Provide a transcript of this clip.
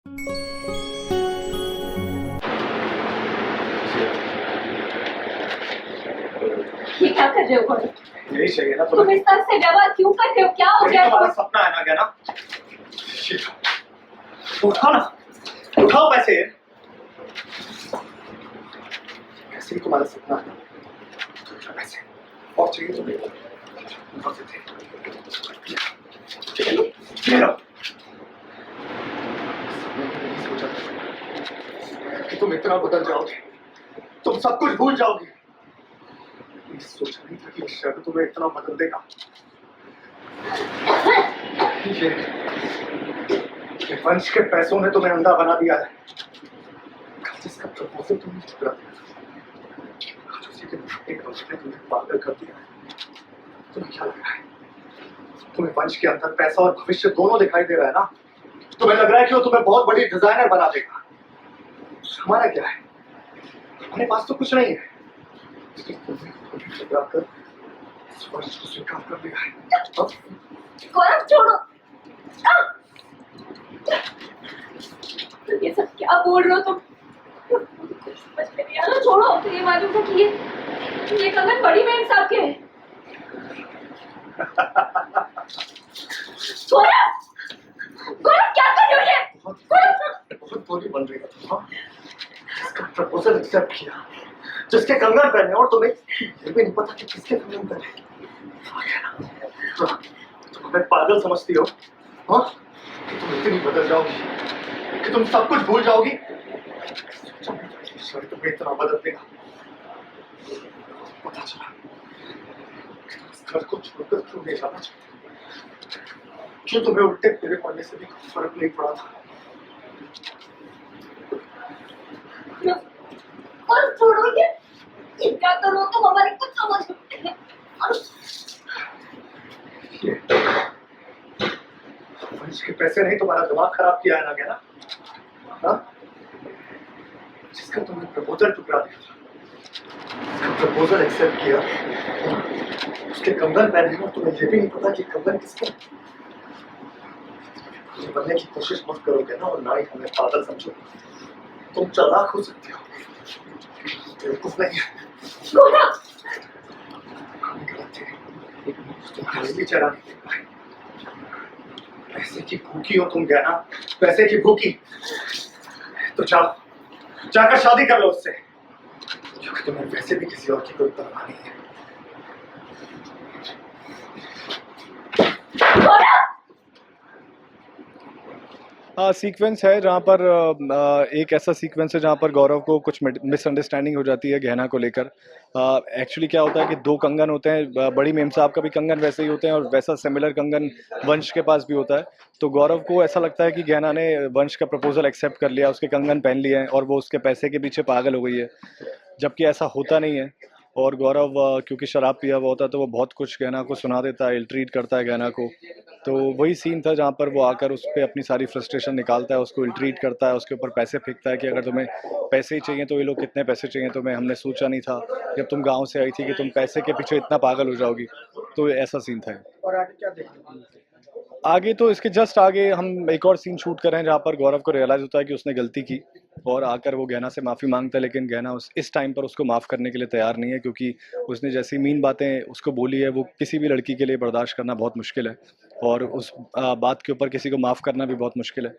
ये क्या कर रहे हो गौरव? यही चाहिए ना तुम इस तरह से व्यवहार क्यों कर रहे हो? क्या हो गया? तुम्हारा सपना है ना क्या ना? उठाओ ना, उठाओ पैसे। कैसे भी तुम्हारा सपना है ना, पैसे और चाहिए तुम्हें ले लो। सोचा कि तुम इतना बदल जाओगे, तुम सब कुछ भूल जाओगे। सोचा नहीं था कि शब्द तुम्हें इतना बदल देगा। ये वंश के पैसों ने तुम्हें अंधा बना दिया है। जिसका प्रपोजल तुमने ठुकरा दिया, आज उसी के एक वंश ने तुम्हें पागल कर दिया है। तुम्हें क्या लग रहा है? तुम्हें वंश के अंदर पैसा और भविष्य दोनों दिखाई दे रहा है ना? तुम्हें लग रहा है कि वो तुम्हें बहुत बड़ी डिजाइनर बना देगा। हमारा क्या है? हमारे पास तो कुछ नहीं है। कर वंश को स्वीकार कर लिया है। गौरव छोड़ो। ये सब क्या बोल रहे हो तुम? समझ में नहीं आ रहा। छोड़ो। तो ये मालूम था कि ये कंगन बड़ी बहन साहब के हैं। गौरव, गौरव क्या कर रहे हो ये? बहुत बोली बन रही है। हाँ, इसका प्रपोजल एक्सेप्ट किया, जिसके कंगन पहने, और तुम्हें ये भी नहीं पता कि किसके कंगन पहने। तुम हमें पागल समझती हो? हाँ, कि तुम इतनी बदल जाओगी, कि तुम सब कुछ भूल जाओगी। तुम्हें इतना बदल देगा। पता चला इस घर को छोड़कर क्यों नहीं जाना चाहते? क्यों तुम्हें उल्टे फेरे पड़ने से भी कोई फर्क नहीं पड़ा था? और छोड़ो ये क्या करो तुम? हमारी कुछ समझ नहीं। वंश के पैसे नहीं तुम्हारा दिमाग खराब किया है ना क्या ना? हाँ? जिसका तुमने प्रपोजल टुकरा दिया था, उसका प्रपोजल एक्सेप्ट किया, उसके कंगन पहने, और तुम्हें ये भी नहीं पता कि कंगन किसका। ये बनने की कोशिश मत करोगे ना, और ना ही हमें पागल समझोगे। तुम चालाक हो सकते हो, बेवकूफ नहीं है। हम गलत थे, तुम्हारे भी चला नहीं दे पाए। पैसे की भूखी हो तुम गया ना, पैसे की भूखी। तो जाओ, जाकर शादी कर लो उससे, क्योंकि तुम्हें वैसे भी किसी और की कोई परवाह नहीं है। हाँ, सीक्वेंस है जहाँ पर एक ऐसा सीक्वेंस है जहाँ पर गौरव को कुछ मिसअंडरस्टैंडिंग हो जाती है गहना को लेकर। एक्चुअली क्या होता है कि दो कंगन होते हैं, बड़ी मेम साहब का भी कंगन वैसे ही होते हैं और वैसा सिमिलर कंगन वंश के पास भी होता है। तो गौरव को ऐसा लगता है कि गहना ने वंश का प्रपोजल एक्सेप्ट कर लिया, उसके कंगन पहन लिए हैं और वो उसके पैसे के पीछे पागल हो गई है, जबकि ऐसा होता नहीं है। और गौरव क्योंकि शराब पिया हुआ होता है तो वो बहुत कुछ गहना को सुना देता है, इल ट्रीट करता है गहना को। तो वही सीन था जहाँ पर वो आकर उस पर अपनी सारी फ्रस्ट्रेशन निकालता है, उसको इल ट्रीट करता है, उसके ऊपर पैसे फेंकता है कि अगर तुम्हें पैसे ही चाहिए तो ये लोग कितने पैसे चाहिए तुम्हें, हमने सोचा नहीं था जब तुम गाँव से आई थी कि तुम पैसे के पीछे इतना पागल हो जाओगी। तो ऐसा सीन था। और आगे क्या देखते? आगे तो इसके जस्ट आगे हम एक और सीन शूट कर रहे हैं जहाँ पर गौरव को रियलाइज़ होता है कि उसने गलती की और आकर वो गहना से माफ़ी मांगता है, लेकिन गहना इस टाइम पर उसको माफ़ करने के लिए तैयार नहीं है, क्योंकि उसने जैसी मीन बातें उसको बोली है वो किसी भी लड़की के लिए बर्दाश्त करना बहुत मुश्किल है और उस बात के ऊपर किसी को माफ़ करना भी बहुत मुश्किल है।